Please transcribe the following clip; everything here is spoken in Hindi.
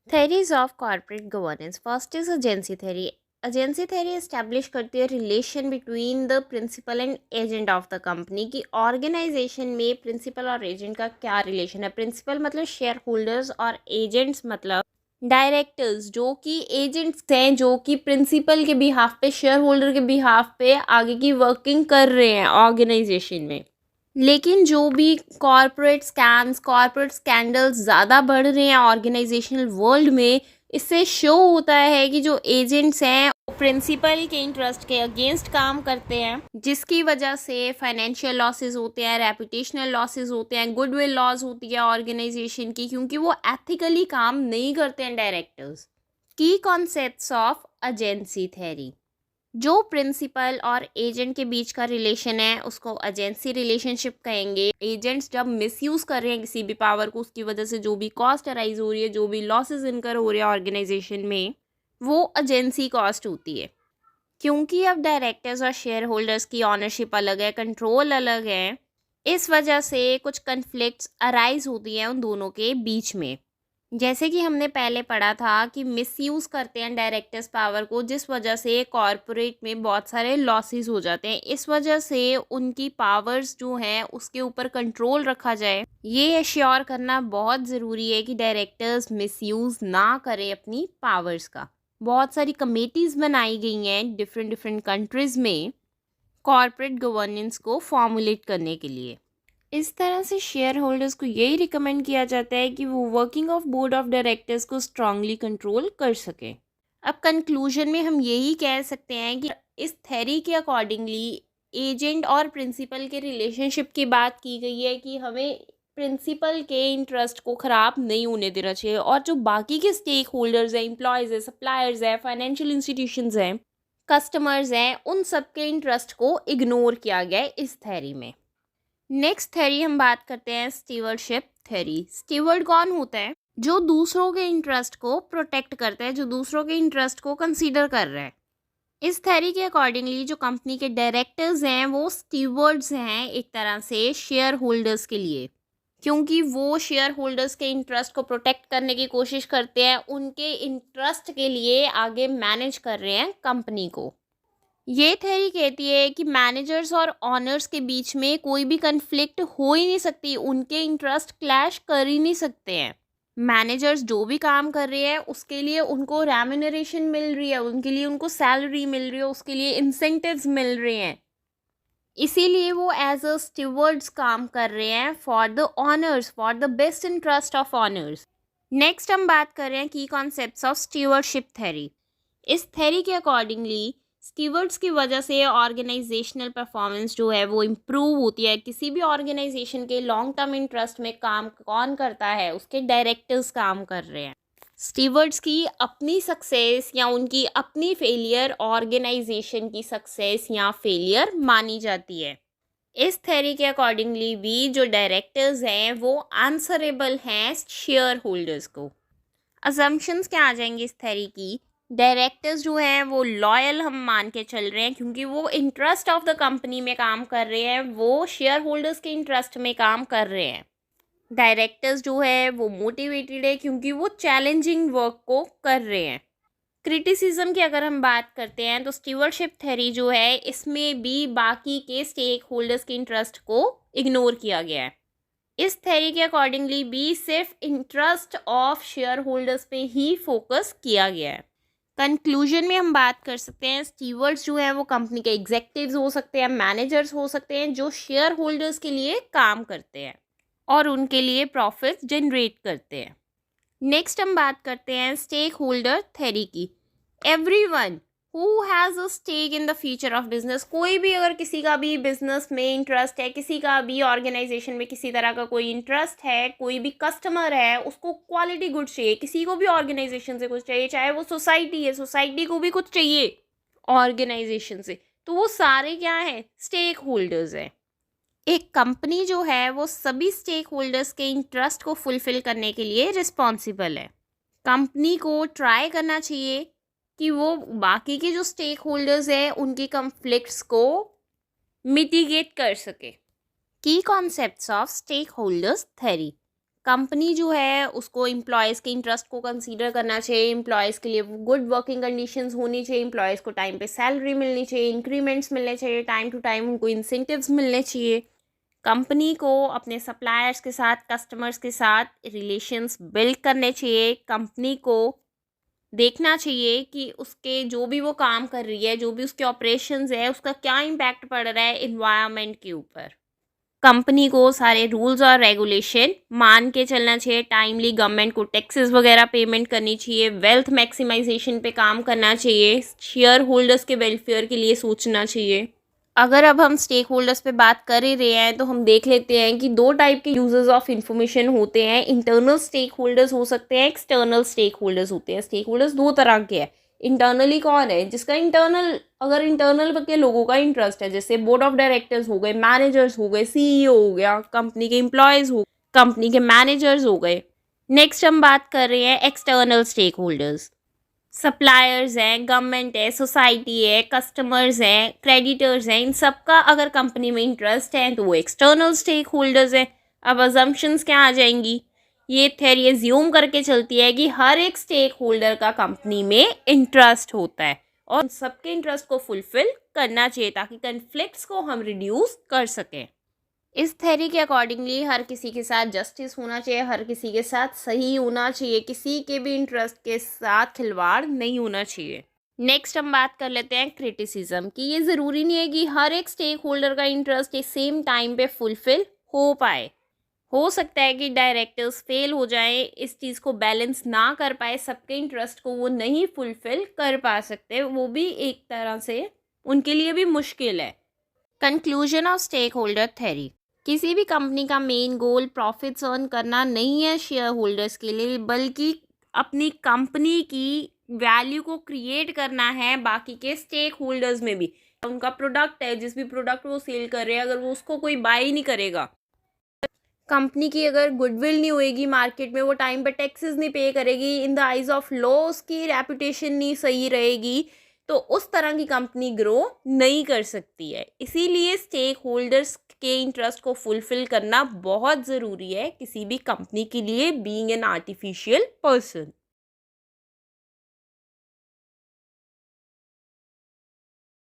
Theories of corporate governance. First is agency theory. Agency theory establish करती है relation between the principal and agent of the company की ऑर्गेनाइजेशन में प्रिंसिपल और एजेंट का क्या रिलेशन है। प्रिंसिपल मतलब शेयर होल्डर्स और एजेंट्स मतलब डायरेक्टर्स, जो कि एजेंट्स हैं, जो कि प्रिंसिपल के बिहाफ पे, शेयर होल्डर के बिहाफ पे आगे की वर्किंग कर रहे हैं ऑर्गेनाइजेशन में। लेकिन जो भी कॉरपोरेट स्कैम्स, कॉरपोरेट स्कैंडल्स ज़्यादा बढ़ रहे हैं ऑर्गेनाइजेशनल वर्ल्ड में, इससे शो होता है कि जो एजेंट्स हैं वो प्रिंसिपल के इंटरेस्ट के अगेंस्ट काम करते हैं, जिसकी वजह से फाइनेंशियल लॉसेस होते हैं, रेपुटेशनल लॉसेस होते हैं, गुडविल लॉस होती है ऑर्गेनाइजेशन की, क्योंकि वो एथिकली काम नहीं करते हैं डायरेक्टर्स। की कॉन्सेप्ट्स ऑफ एजेंसी थ्योरी। जो प्रिंसिपल और एजेंट के बीच का रिलेशन है उसको एजेंसी रिलेशनशिप कहेंगे। एजेंट्स जब मिसयूज कर रहे हैं किसी भी पावर को, उसकी वजह से जो भी कॉस्ट अराइज हो रही है, जो भी लॉसेस इनकर हो रहे हैं ऑर्गेनाइजेशन में, वो एजेंसी कॉस्ट होती है। क्योंकि अब डायरेक्टर्स और शेयर होल्डर्स की ऑनरशिप अलग है, कंट्रोल अलग है, इस वजह से कुछ कन्फ्लिक्ट्स अराइज होती हैं उन दोनों के बीच में। जैसे कि हमने पहले पढ़ा था कि मिसयूज़ करते हैं डायरेक्टर्स पावर को, जिस वजह से कॉरपोरेट में बहुत सारे लॉसेस हो जाते हैं। इस वजह से उनकी पावर्स जो हैं उसके ऊपर कंट्रोल रखा जाए। ये एश्योर करना बहुत ज़रूरी है कि डायरेक्टर्स मिसयूज़ ना करें अपनी पावर्स का। बहुत सारी कमेटीज़ बनाई गई हैं डिफरेंट डिफरेंट कंट्रीज़ में कॉरपोरेट गवर्नेंस को फॉर्मुलेट करने के लिए। इस तरह से शेयर होल्डर्स को यही रिकमेंड किया जाता है कि वो working of board of directors को स्ट्रांगली कंट्रोल कर सकें। अब कंक्लूजन में हम यही कह सकते हैं कि इस थ्योरी के अकॉर्डिंगली एजेंट और प्रिंसिपल के रिलेशनशिप की बात की गई है कि हमें प्रिंसिपल के इंटरेस्ट को ख़राब नहीं होने देना चाहिए, और जो बाकी के स्टेक होल्डर्स हैं, एम्प्लॉयज़ हैं, सप्लायर्स हैं, फाइनेंशियल इंस्टीट्यूशंस हैं, कस्टमर्स हैं, उन सबके इंटरेस्ट को इग्नोर किया गया है इस थ्योरी में। नेक्स्ट थ्योरी हम बात करते हैं स्टीवर्डशिप थ्योरी। स्टीवर्ड कौन होता है? जो दूसरों के इंटरेस्ट को प्रोटेक्ट करता है, जो दूसरों के इंटरेस्ट को कंसीडर कर रहा है। इस थ्योरी के अकॉर्डिंगली जो कंपनी के डायरेक्टर्स हैं वो स्टीवर्ड्स हैं एक तरह से शेयर होल्डर्स के लिए, क्योंकि वो शेयर होल्डर्स के इंटरेस्ट को प्रोटेक्ट करने की कोशिश करते हैं, उनके इंटरेस्ट के लिए आगे मैनेज कर रहे हैं कंपनी को। ये थ्योरी कहती है कि मैनेजर्स और ऑनर्स के बीच में कोई भी कन्फ्लिक्ट हो ही नहीं सकती, उनके इंटरेस्ट क्लैश कर ही नहीं सकते हैं। मैनेजर्स जो भी काम कर रहे हैं उसके लिए उनको रेम्यूनरेशन मिल रही है, उनके लिए उनको सैलरी मिल रही है, उसके लिए इंसेंटिव्स मिल रहे हैं, इसीलिए वो एज अ स्टीवर्ड्स काम कर रहे हैं for the honours, for the best interest of honours. Next हम बात कर रहे हैं की कॉन्सेप्ट्स ऑफ स्टीवर्डशिप थ्योरी। इस थ्योरी के अकॉर्डिंगली स्टीवर्ड्स की वजह से ऑर्गेनाइजेशनल परफॉर्मेंस जो है वो इम्प्रूव होती है। किसी भी ऑर्गेनाइजेशन के लॉन्ग टर्म इंटरेस्ट में काम कौन करता है? उसके डायरेक्टर्स काम कर रहे हैं। स्टीवर्ड्स की अपनी सक्सेस या उनकी अपनी फेलियर ऑर्गेनाइजेशन की सक्सेस या फेलियर मानी जाती है। इस थ्योरी के अकॉर्डिंगली भी जो डायरेक्टर्स हैं वो आंसरेबल हैं शेयर होल्डर्स को। असम्पशंस क्या आ जाएंगी इस थ्योरी की? डायरेक्टर्स जो हैं वो लॉयल हम मान के चल रहे हैं, क्योंकि वो इंटरेस्ट ऑफ द कंपनी में काम कर रहे हैं, वो शेयर होल्डर्स के इंटरेस्ट में काम कर रहे हैं। डायरेक्टर्स जो है वो मोटिवेटेड है क्योंकि वो चैलेंजिंग वर्क को कर रहे हैं। क्रिटिसिज्म की अगर हम बात करते हैं तो स्टीवर्डशिप थ्योरी जो है इसमें भी बाकी के स्टेक होल्डर्स के इंटरेस्ट को इग्नोर किया गया है। इस थ्योरी के अकॉर्डिंगली भी सिर्फ इंटरेस्ट ऑफ शेयर होल्डर्स पे ही फोकस किया गया है। कंक्लूजन में हम बात कर सकते हैं स्टीवर्ड्स जो है वो कंपनी के एग्जेक्टिव्स हो सकते हैं, मैनेजर्स हो सकते हैं, जो शेयर होल्डर्स के लिए काम करते हैं और उनके लिए प्रॉफिट जनरेट करते हैं। नेक्स्ट हम बात करते हैं स्टेक होल्डर थ्योरी की। Everyone who has a stake in the future of business, कोई भी अगर किसी का भी बिजनेस में इंटरेस्ट है, किसी का भी ऑर्गेनाइजेशन में किसी तरह का कोई इंटरेस्ट है, कोई भी कस्टमर है, उसको क्वालिटी गुड्स चाहिए, किसी को भी ऑर्गेनाइजेशन से कुछ चाहिए, चाहे वो सोसाइटी है, सोसाइटी को भी कुछ चाहिए ऑर्गेनाइजेशन से, तो वो सारे क्या है? स्टेक होल्डर्स है। एक कंपनी जो है वो सभी स्टेक होल्डर्स के इंटरेस्ट को फुलफिल करने के लिए रिस्पॉन्सिबल है। कंपनी को ट्राई करना चाहिए कि वो बाकी के जो स्टेक होल्डर्स हैं उनके कॉन्फ्लिक्ट्स को मिटिगेट कर सके। Key concepts of stakeholders theory. Company जो है उसको एम्प्लॉयज़ के इंटरेस्ट को कंसीडर करना चाहिए, एम्प्लॉयज़ के लिए गुड वर्किंग कंडीशंस होनी चाहिए, एम्प्लॉयज़ को टाइम पे सैलरी मिलनी चाहिए, इंक्रीमेंट्स मिलने चाहिए, टाइम टू टाइम उनको इंसेंटिव्स मिलने चाहिए। कंपनी को अपने सप्लायर्स के साथ, कस्टमर्स के साथ रिलेशंस बिल्ड करने चाहिए। कंपनी को देखना चाहिए कि उसके जो भी वो काम कर रही है, जो भी उसके ऑपरेशंस है, उसका क्या इम्पैक्ट पड़ रहा है इन्वायरमेंट के ऊपर। कंपनी को सारे रूल्स और रेगुलेशन मान के चलना चाहिए, टाइमली गवर्नमेंट को टैक्सेस वगैरह पेमेंट करनी चाहिए, वेल्थ मैक्सिमाइजेशन पे काम करना चाहिए, शेयर होल्डर्स के वेलफेयर के लिए सोचना चाहिए। अगर अब हम स्टेक होल्डर्स पे बात कर ही रहे हैं तो हम देख लेते हैं कि दो टाइप के यूजर्स ऑफ इंफॉर्मेशन होते हैं। इंटरनल स्टेक होल्डर्स हो सकते हैं, एक्सटर्नल स्टेक होल्डर्स होते हैं। स्टेक होल्डर्स दो तरह के हैं। इंटरनली कौन है? जिसका अगर इंटरनल के लोगों का इंटरेस्ट है, जैसे बोर्ड ऑफ डायरेक्टर्स हो गए, मैनेजर्स हो गए, सीईओ हो गया, कंपनी के एम्प्लॉयज़ हो, कंपनी के मैनेजर्स हो गए। नेक्स्ट हम बात कर रहे हैं एक्सटर्नल स्टेक होल्डर्स। सप्लायर्स हैं, गवर्नमेंट है, सोसाइटी है, कस्टमर्स हैं, क्रेडिटर्स हैं, इन सब का अगर कंपनी में इंटरेस्ट है तो वो एक्सटर्नल स्टेक होल्डर्स हैं। अब अजम्पशंस क्या आ जाएंगी? ये थ्योरी एज्यूम करके चलती है कि हर एक स्टेक होल्डर का कंपनी में इंटरेस्ट होता है और सबके इंटरेस्ट को फुलफिल करना चाहिए ताकि कन्फ्लिक्ट्स को हम रिड्यूस कर सकें। इस थ्योरी के अकॉर्डिंगली हर किसी के साथ जस्टिस होना चाहिए, हर किसी के साथ सही होना चाहिए, किसी के भी इंटरेस्ट के साथ खिलवाड़ नहीं होना चाहिए। नेक्स्ट हम बात कर लेते हैं क्रिटिसिज्म की। ये ज़रूरी नहीं है कि हर एक स्टेक होल्डर का इंटरेस्ट एक सेम टाइम पे फुलफिल हो पाए। हो सकता है कि डायरेक्टर्स फेल हो जाएं, इस चीज़ को बैलेंस ना कर पाए, सबके इंटरेस्ट को वो नहीं फुलफिल कर पा सकते, वो भी एक तरह से उनके लिए भी मुश्किल है। Conclusion of stakeholder theory. किसी भी कंपनी का मेन गोल प्रॉफिट्स अर्न करना नहीं है शेयर होल्डर्स के लिए, बल्कि अपनी कंपनी की वैल्यू को क्रिएट करना है बाकी के स्टेक होल्डर्स में भी। उनका प्रोडक्ट है, जिस भी प्रोडक्ट वो सेल कर रहे हैं, अगर वो उसको कोई बाय ही नहीं करेगा, कंपनी की अगर गुडविल नहीं होएगी मार्केट में, वो टाइम पे टैक्सेस नहीं पे करेगी, in the eyes of law उसकी रेपुटेशन नहीं सही रहेगी, तो उस तरह की कंपनी ग्रो नहीं कर सकती है। इसीलिए स्टेक होल्डर्स के इंटरेस्ट को फुलफिल करना बहुत ज़रूरी है किसी भी कंपनी के लिए, बीइंग एन आर्टिफिशियल पर्सन।